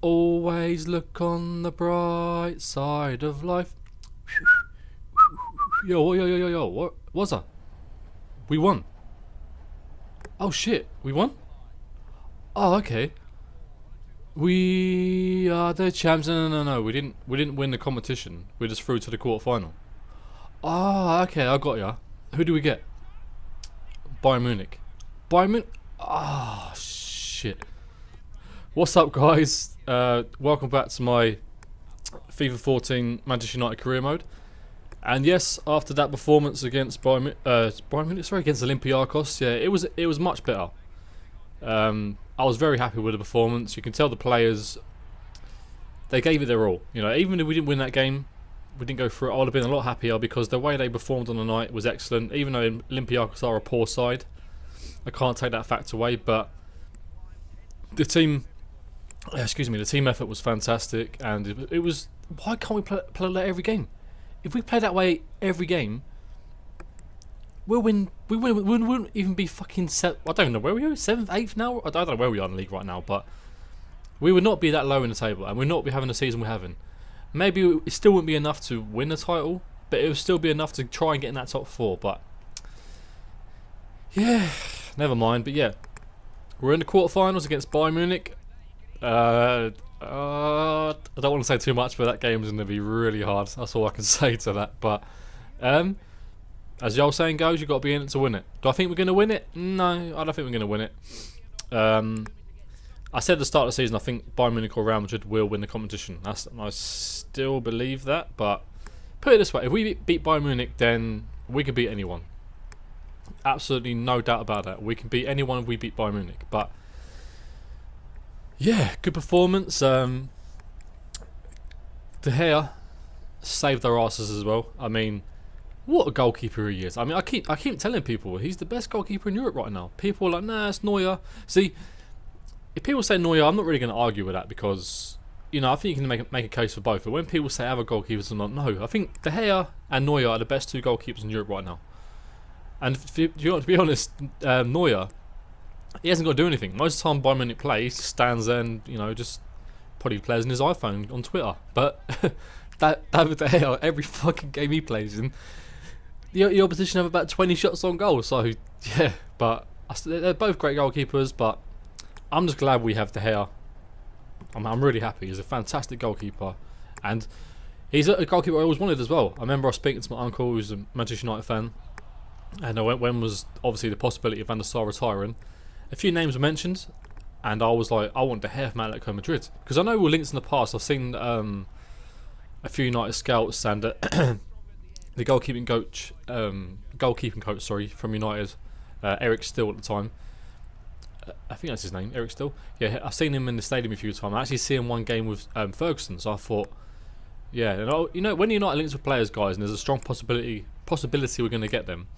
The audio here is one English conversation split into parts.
Always look on the bright side of life. Yo. What was that? We won. Oh shit, we won? Oh, okay. We are the champs. No. We didn't win the competition. We just through to the quarterfinal. Ah, okay, I got ya. Who do we get? Bayern Munich. Bayern Munich. Ah, shit. What's up, guys? Welcome back to my FIFA 14 Manchester United career mode. And yes, after that performance against Bayern Munich, against Olympiacos, yeah, it was much better. I was very happy with the performance. You can tell the players, they gave it their all. You know, even if we didn't win that game, we didn't go through it, I would have been a lot happier because the way they performed on the night was excellent. Even though Olympiacos are a poor side, I can't take that fact away. But the team effort was fantastic, and it was. Why can't we play like every game? If we play that way every game, we'll win. We wouldn't even be fucking set. I don't know where we are, 7th, 8th now. I don't know where we are in the league right now, but we would not be that low in the table, and we'd not be having the season we're having. Maybe it still wouldn't be enough to win the title, but it would still be enough to try and get in that top 4. But yeah, never mind. But yeah, we're in the quarterfinals against Bayern Munich. I don't want to say too much, but that game is going to be really hard. That's all I can say to that. But as the old saying goes, you've got to be in it to win it. Do I think we're going to win it? No, I don't think we're going to win it. I said at the start of the season I think Bayern Munich or Real Madrid will win the competition. I still believe that, but put it this way, if we beat Bayern Munich, then we can beat anyone. Absolutely no doubt about that. We can beat anyone if we beat Bayern Munich. But yeah, good performance. De Gea saved our asses as well. I mean, what a goalkeeper he is. I mean, I keep telling people he's the best goalkeeper in Europe right now. People are like, nah, it's Neuer. See, if people say Neuer, I'm not really going to argue with that because, you know, I think you can make a case for both. But when people say other goalkeepers, I'm not. No, I think De Gea and Neuer are the best two goalkeepers in Europe right now. And to be honest, Neuer, he hasn't got to do anything. Most of the time Bayern Munich play, he just stands there and, you know, just probably plays in his iPhone on Twitter. But David De Gea, every fucking game he plays in, the opposition have about 20 shots on goal. So yeah, but they're both great goalkeepers. But I'm just glad we have De Gea. I'm really happy. He's a fantastic goalkeeper, and he's a goalkeeper I always wanted as well. I remember I was speaking to my uncle, who's a Manchester United fan, and when was obviously the possibility of Van der Sar retiring. A few names were mentioned, and I was like, I want De Gea from Atletico Madrid because I know we're linked in the past. I've seen a few United scouts and the goalkeeping coach, from United, Eric Still at the time. I think that's his name, Eric Still. Yeah, I've seen him in the stadium a few times. I actually see him one game with Ferguson, so I thought, yeah, you know, when United links with players, guys, and there's a strong possibility we're going to get them.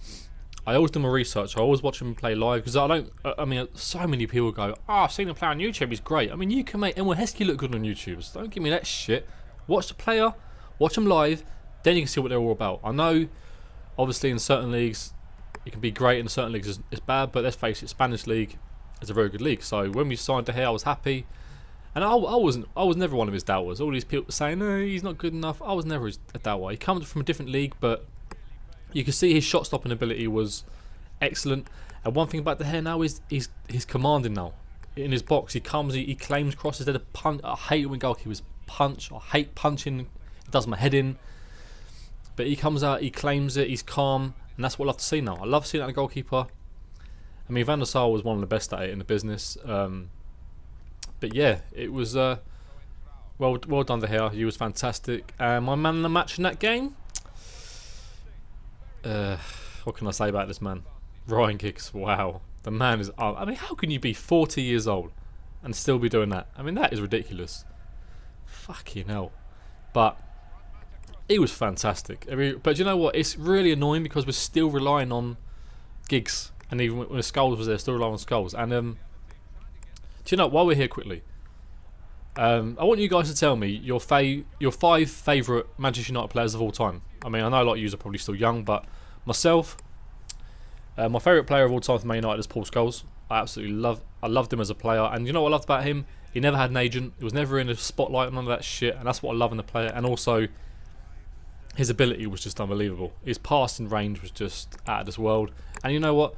I always do my research. I always watch them play live because I mean, so many people go, I've seen him play on YouTube. He's great. I mean, you can make Emil Heskey look good on YouTube. So don't give me that shit. Watch the player, watch them live, then you can see what they're all about. I know, obviously, in certain leagues, it can be great. In certain leagues, it's bad. But let's face it, Spanish league. It's a very good league. So when we signed De Gea, I was happy, and I was never one of his doubters. All these people saying, no, he's not good enough. I was never a doubter. He comes from a different league, but you can see his shot stopping ability was excellent. And one thing about De Gea now is he's commanding now in his box. He comes, he claims crosses. They're the punch. I hate when goalkeepers punch. I hate punching. It does my head in. But he comes out, he claims it. He's calm, and that's what I love to see now. I love seeing that in a goalkeeper. I mean, Van der Sar was one of the best at it in the business. But yeah, it was well done to Gea. He was fantastic. My man in the match in that game. What can I say about this man? Ryan Giggs. Wow, the man is. I mean, how can you be 40 years old and still be doing that? I mean, that is ridiculous. Fucking hell. But he was fantastic. But you know what? It's really annoying because we're still relying on Giggs. And even when Scholes was there, still relying on Scholes. And do you know, while we're here quickly, I want you guys to tell me your 5 favourite Manchester United players of all time. I mean, I know a lot of you are probably still young, but myself, my favourite player of all time for Man United is Paul Scholes. I loved him as a player. And you know what I loved about him? He never had an agent. He was never in a spotlight, none of that shit. And that's what I love in the player. And also, his ability was just unbelievable. His passing range was just out of this world. And you know what?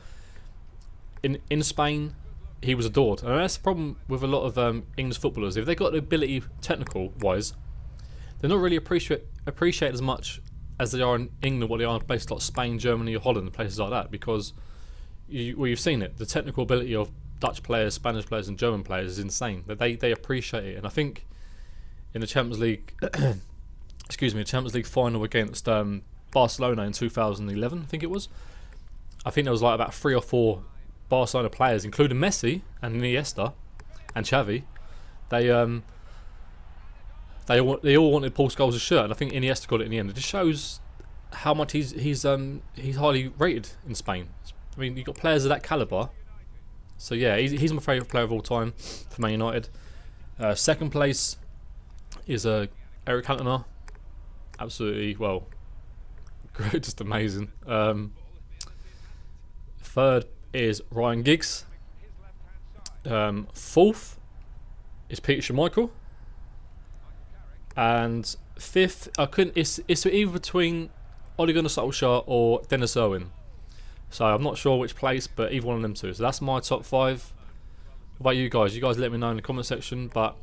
In Spain, he was adored. And that's the problem with a lot of English footballers. If they got the ability technical-wise, they're not really appreciated as much as they are in England, what they are in places like Spain, Germany, or Holland, places like that. Because you've seen it. The technical ability of Dutch players, Spanish players, and German players is insane. That they appreciate it. And I think in the Champions League, the Champions League final against Barcelona in 2011, I think it was. I think there was like about 3 or 4 Barcelona players, including Messi and Iniesta and Xavi. They all wanted Paul Scholes' shirt, and I think Iniesta got it in the end. It just shows how much he's highly rated in Spain. I mean, you've got players of that calibre. So yeah, he's my favourite player of all time for Man United. Second place is Eric Cantona. Absolutely, well, great, just amazing. Third is Ryan Giggs. Fourth is Peter Schmeichel. And fifth, it's either between Ole Gunnar Solskjaer or Dennis Irwin. So I'm not sure which place, but either one of them two. So that's my top 5. What about you guys? You guys let me know in the comment section. But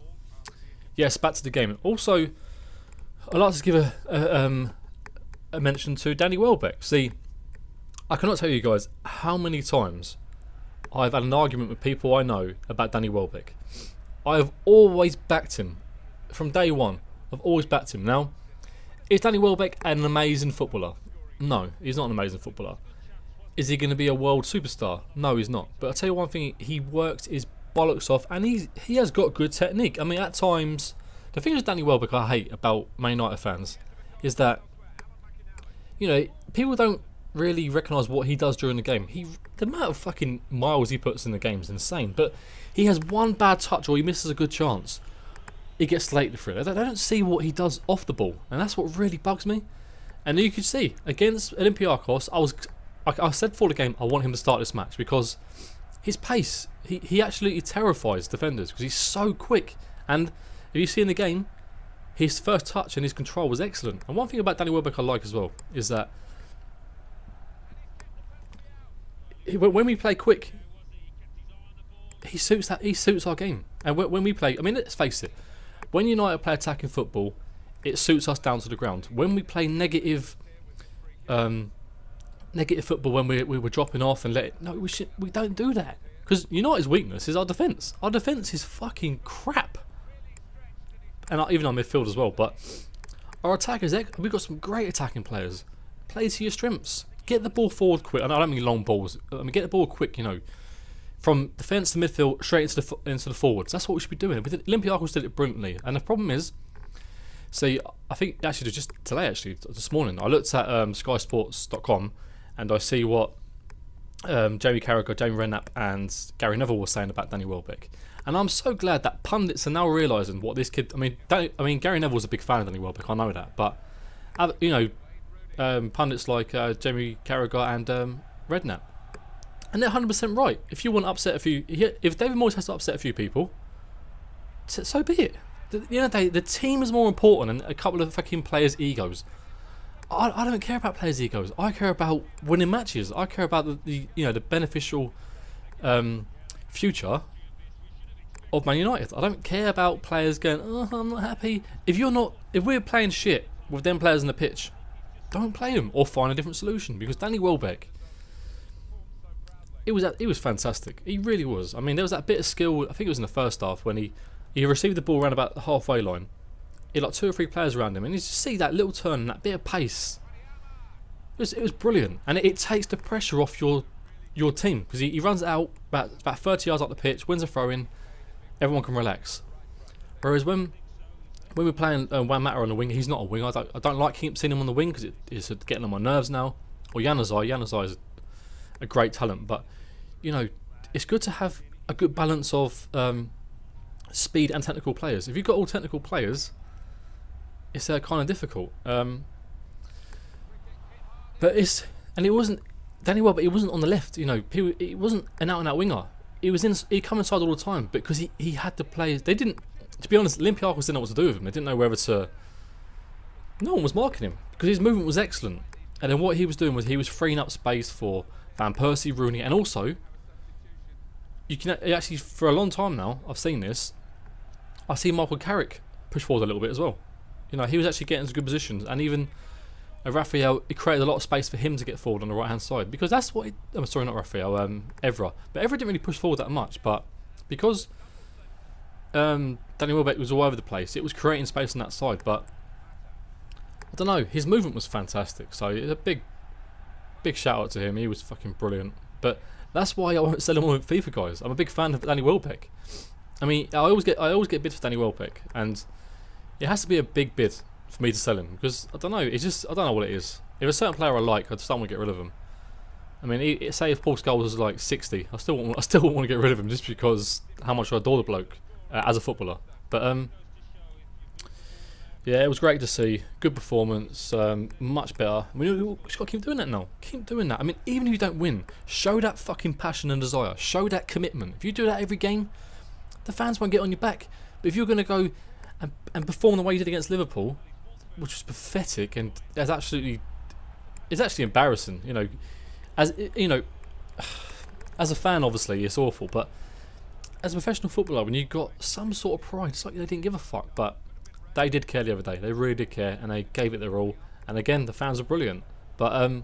yes, back to the game. Also, I'd like to give a mention to Danny Welbeck. See, I cannot tell you guys how many times I've had an argument with people I know about Danny Welbeck. I have always backed him from day one. I've always backed him. Now, is Danny Welbeck an amazing footballer? No, he's not an amazing footballer. Is he going to be a world superstar? No, he's not. But I'll tell you one thing, he works his bollocks off, and he has got good technique. I mean, at times, the thing with Danny Welbeck I hate about Man United fans is that, you know, people don't really recognise what he does during the game. The amount of fucking miles he puts in the game is insane. But he has one bad touch or he misses a good chance, he gets slated for it. They don't see what he does off the ball, and that's what really bugs me. And you could see against Olympiacos, I said before the game I want him to start this match because his pace, he absolutely terrifies defenders because he's so quick. And if you see in the game, his first touch and his control was excellent. And one thing about Danny Welbeck I like as well is that when we play quick, he suits our game. And when we play, I mean, let's face it, when United play attacking football, it suits us down to the ground. When we play negative football, when we're dropping off and we don't do that, because United's weakness is our defence. Our defence is fucking crap, and even our midfield as well. But our attackers, we've got some great attacking players. Play to your strengths. Get the ball forward quick. And I don't mean long balls. I mean get the ball quick. You know, from defence to midfield straight into the forwards. That's what we should be doing. Olympiacos did it brilliantly. And the problem is, see, I think actually just today, this morning, I looked at SkySports.com and I see what Jamie Carragher, Jamie Redknapp and Gary Neville were saying about Danny Welbeck. And I'm so glad that pundits are now realising what this kid... I mean, Gary Neville's a big fan of Danny Welbeck, I know that. But, you know, pundits like Jamie Carragher and Redknapp. And they're 100% right. If you want to upset if David Moyes has to upset a few people, so be it. The team is more important than a couple of fucking players' egos. I don't care about players' egos. I care about winning matches. I care about the beneficial future of Man United. I don't care about players going, oh, I'm not happy. If we're playing shit with them players on the pitch, don't play them or find a different solution. Because Danny Welbeck, it was fantastic. He really was. I mean, there was that bit of skill. I think it was in the first half when he received the ball around about the halfway line. He had like 2 or 3 players around him, and you just see that little turn and that bit of pace. It was brilliant, and it takes the pressure off your team because he runs it out about 30 yards up the pitch, wins a throw in, everyone can relax. Whereas when we're playing Juan Mata on the wing, he's not a wing. I don't like seeing him on the wing because it's getting on my nerves now. Or Januzaj is a great talent, but you know it's good to have a good balance of speed and technical players. If you've got all technical players, it's kind of difficult. But it wasn't Danny Welbeck. He wasn't on the left. You know, it wasn't an out-and-out winger. he come inside all the time because he had to play. They didn't. To be honest, Olympiacos didn't know what to do with him. They didn't know whether to. No one was marking him because his movement was excellent. And then what he was doing was he was freeing up space for Van Persie, Rooney, and also you can actually, for a long time now, I've seen this. I see Michael Carrick push forward a little bit as well. You know, he was actually getting into good positions, and even Raphael, it created a lot of space for him to get forward on the right hand side because that's what. I'm sorry, not Raphael, Evra. But Evra didn't really push forward that much, but because Danny Welbeck was all over the place, it was creating space on that side, but. I don't know, his movement was fantastic, so it's a big shout out to him. He was fucking brilliant. But that's why I won't sell him on with FIFA, guys. I'm a big fan of Danny Welbeck. I mean, I always get bids for Danny Welbeck, and it has to be a big bid for me to sell him because I don't know. It's just I don't know what it is. If a certain player I like, I just don't want to get rid of him. I mean, say if Paul Scholes was like 60, I still wouldn't want to get rid of him just because how much I adore the bloke as a footballer. But yeah, it was great to see. Good performance, much better. I mean, we just got to keep doing that now. Keep doing that. I mean, even if you don't win, show that fucking passion and desire. Show that commitment. If you do that every game, the fans won't get on your back. But if you're going to go and perform the way you did against Liverpool, which was pathetic and it's actually embarrassing. You know, as a fan, obviously it's awful. But as a professional footballer, when you got some sort of pride, it's like they didn't give a fuck. But they did care the other day. They really did care, and they gave it their all. And again, the fans are brilliant. But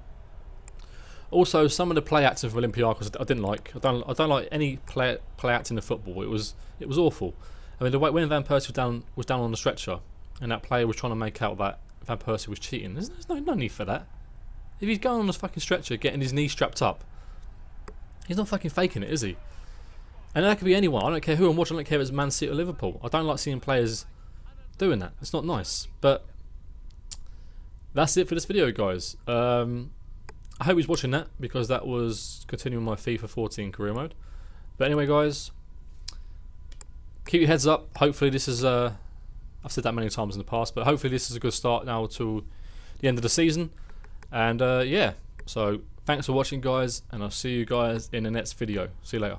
also, some of the play acting from Olympiacos I didn't like. I don't like any play acting in football. It was awful. I mean, the way when Van Persie was down on the stretcher, and that player was trying to make out that Van Persie was cheating. There's no need for that. If he's going on this fucking stretcher, getting his knee strapped up, he's not fucking faking it, is he? And that could be anyone. I don't care who I'm watching. I don't care if it's Man City or Liverpool. I don't like seeing players doing that. It's not nice. But that's it for this video, guys. I hope he's watching that because that was continuing my FIFA 14 career mode. But anyway, guys, keep your heads up. Hopefully this is I've said that many times in the past, but hopefully this is a good start now to the end of the season. And yeah, so thanks for watching, guys, and I'll see you guys in the next video. See you later.